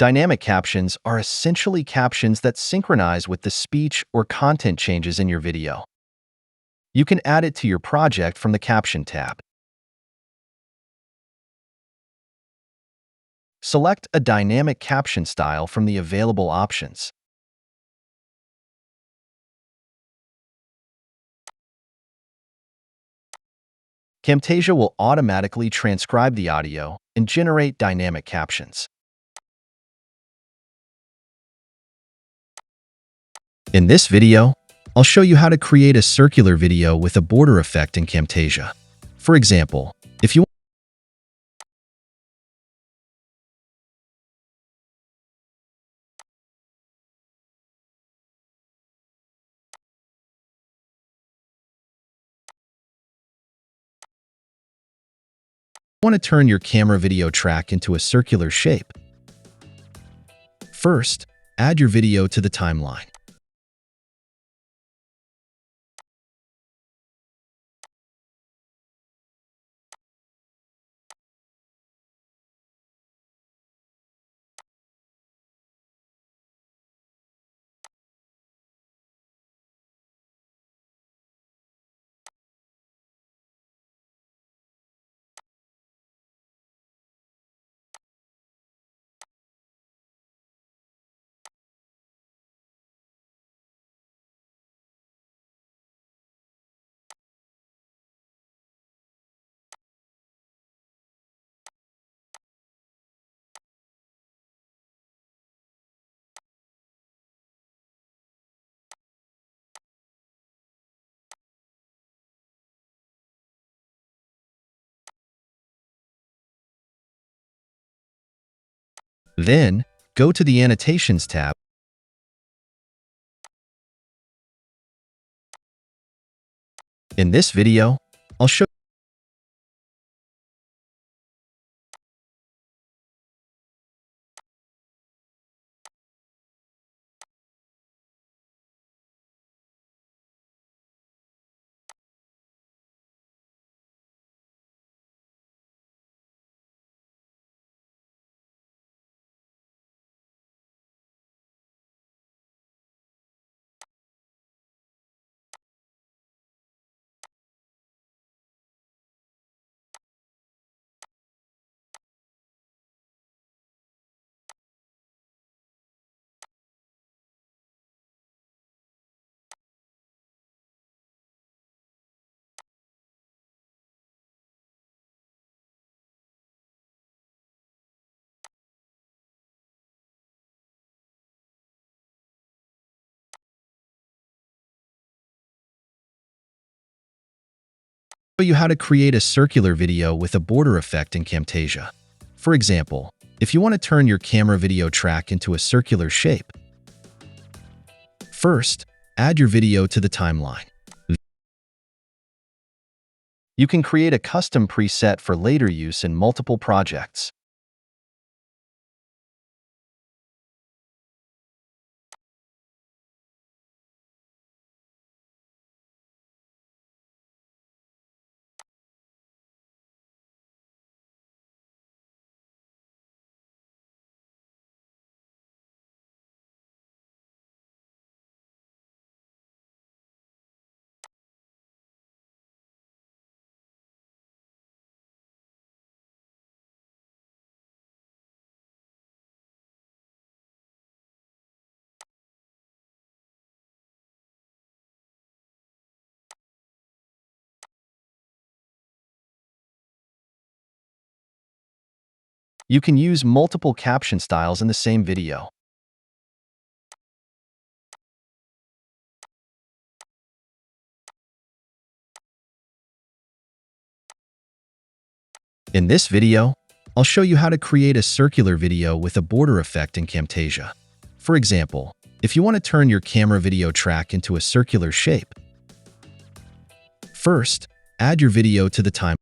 Dynamic captions are essentially captions that synchronize with the speech or content changes in your video. You can add it to your project from the Caption tab. Select a dynamic caption style from the available options. Camtasia will automatically transcribe the audio and generate dynamic captions. In this video, I'll show you how to create a circular video with a border effect in Camtasia. For example, if you want to turn your camera video track into a circular shape, first, add your video to the timeline. Then, go to the Annotations tab. In this video, I'll show you how to create a circular video with a border effect in Camtasia. For example, if you want to turn your camera video track into a circular shape, first, add your video to the timeline. You can create a custom preset for later use in multiple projects. You can use multiple caption styles in the same video. In this video, I'll show you how to create a circular video with a border effect in Camtasia. For example, if you want to turn your camera video track into a circular shape, first, add your video to the timeline.